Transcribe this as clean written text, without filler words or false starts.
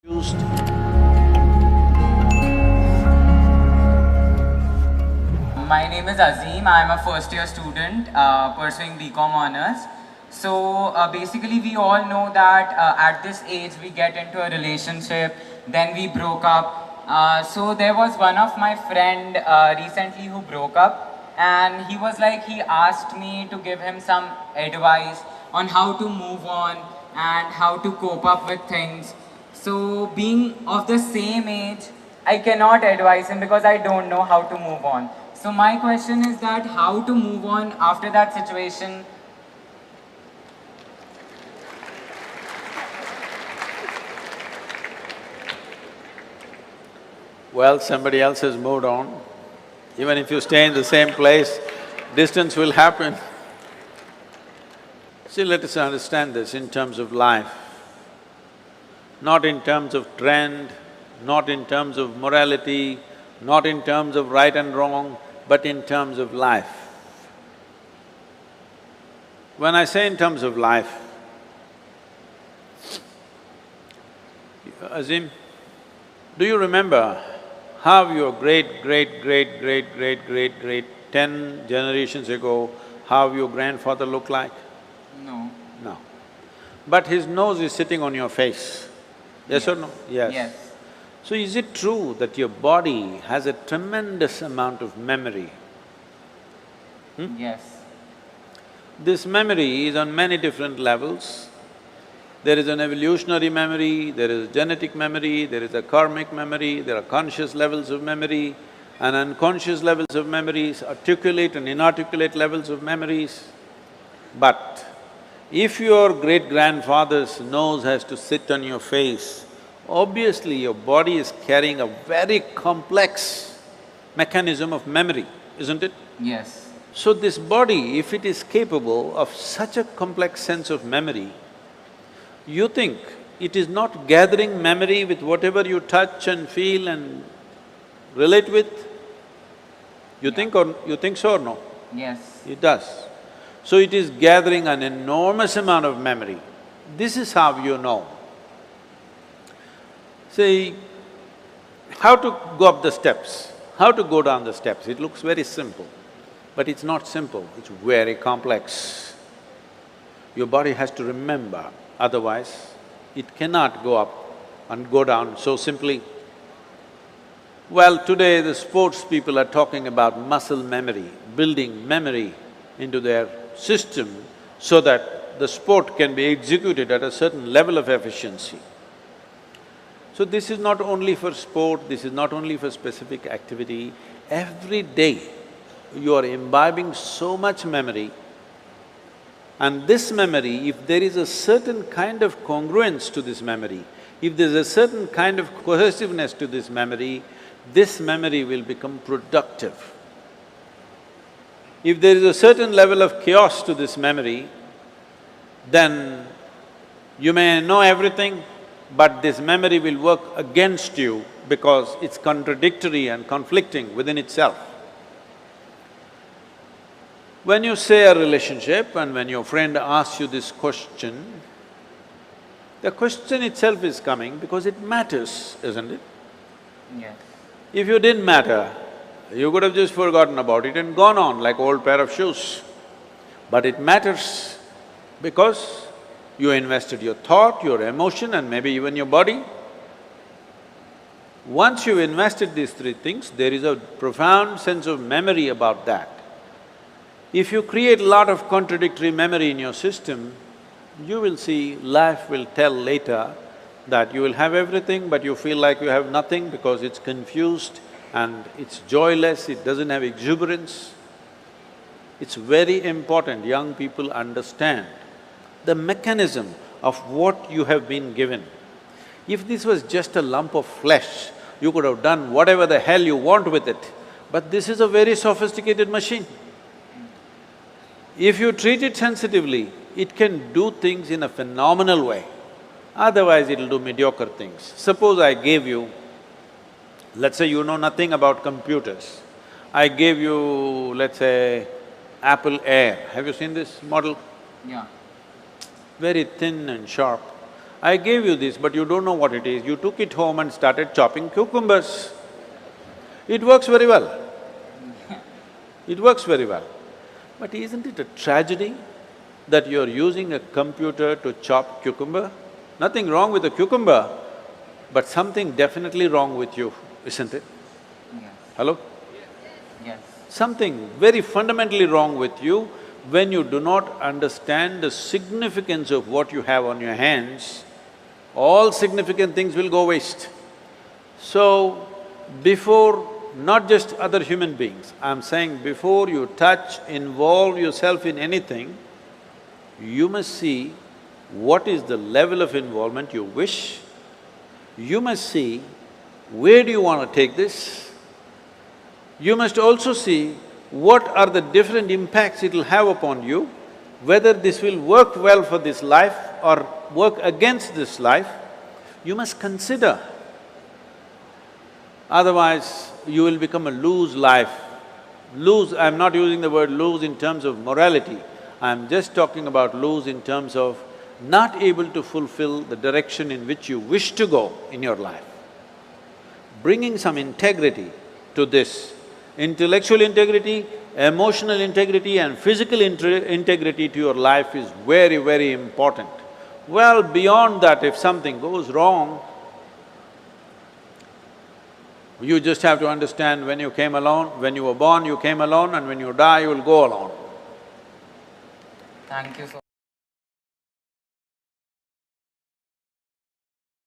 Used. My name is Azim. I am a first year student pursuing BCom honors. So basically, we all know that at this age we get into a relationship, then we broke up. So there was one of my friend recently who broke up, and he was like, he asked me to give him some advice on how to move on and how to cope up with things. So being of the same age, I cannot advise him because I don't know how to move on. So my question is that how to move on after that situation. Well, somebody else has moved on. Even if you stay in the same place, distance will happen. See, let us understand this in terms of life, not in terms of trend, not in terms of morality, not in terms of right and wrong, but in terms of life. When I say in terms of life, Azim, do you remember how your great 10 generations ago, how your grandfather looked like? No. No. But his nose is sitting on your face, yes or no? Yes. Yes. So is it true that your body has a tremendous amount of memory? Yes. This memory is on many different levels. There is an evolutionary memory, there is genetic memory, there is a karmic memory, there are conscious levels of memory and unconscious levels of memories, articulate and inarticulate levels of memories. But if your great-grandfather's nose has to sit on your face, obviously your body is carrying a very complex mechanism of memory, isn't it? Yes. So this body, if it is capable of such a complex sense of memory, you think it is not gathering memory with whatever you touch and feel and relate with? You think so or no? Yes. It does. So it is gathering an enormous amount of memory. This is how you know. See, how to go up the steps, how to go down the steps, it looks very simple. But it's not simple, it's very complex. Your body has to remember, otherwise it cannot go up and go down so simply. Well, today the sports people are talking about muscle memory, building memory into their system so that the sport can be executed at a certain level of efficiency. So this is not only for sport, this is not only for specific activity, every day you are imbibing so much memory, and this memory, if there is a certain kind of congruence to this memory, if there's a certain kind of cohesiveness to this memory will become productive. If there is a certain level of chaos to this memory, then you may know everything, but this memory will work against you because it's contradictory and conflicting within itself. When you say a relationship and when your friend asks you this question, the question itself is coming because it matters, isn't it? Yes. If you didn't matter, you could have just forgotten about it and gone on like old pair of shoes. But it matters because you invested your thought, your emotion and maybe even your body. Once you've invested these three things, there is a profound sense of memory about that. If you create a lot of contradictory memory in your system, you will see life will tell later that you will have everything but you feel like you have nothing because it's confused and it's joyless, it doesn't have exuberance. It's very important young people understand the mechanism of what you have been given. If this was just a lump of flesh, you could have done whatever the hell you want with it, but this is a very sophisticated machine. If you treat it sensitively, it can do things in a phenomenal way, otherwise it'll do mediocre things. Suppose I gave you, let's say you know nothing about computers, I gave you, let's say, Apple Air. Have you seen this model? Yeah. Very thin and sharp. I gave you this, but you don't know what it is. You took it home and started chopping cucumbers. It works very well. It works very well. But isn't it a tragedy that you're using a computer to chop cucumber? Nothing wrong with the cucumber, but something definitely wrong with you, isn't it? Yes. Hello? Yes. Something very fundamentally wrong with you when you do not understand the significance of what you have on your hands. All significant things will go waste. So, before not just other human beings, I'm saying before you touch, involve yourself in anything, you must see what is the level of involvement you wish. You must see where do you want to take this. You must also see what are the different impacts it'll have upon you, whether this will work well for this life or work against this life. You must consider. Otherwise, you will become a loose life. Loose, I'm not using the word loose in terms of morality, I'm just talking about loose in terms of not able to fulfill the direction in which you wish to go in your life. Bringing some integrity to this, intellectual integrity, emotional integrity and physical integrity to your life is very, very important. Well, beyond that, if something goes wrong, you just have to understand when you came alone, when you were born you came alone, and when you die you will go alone. Thank you so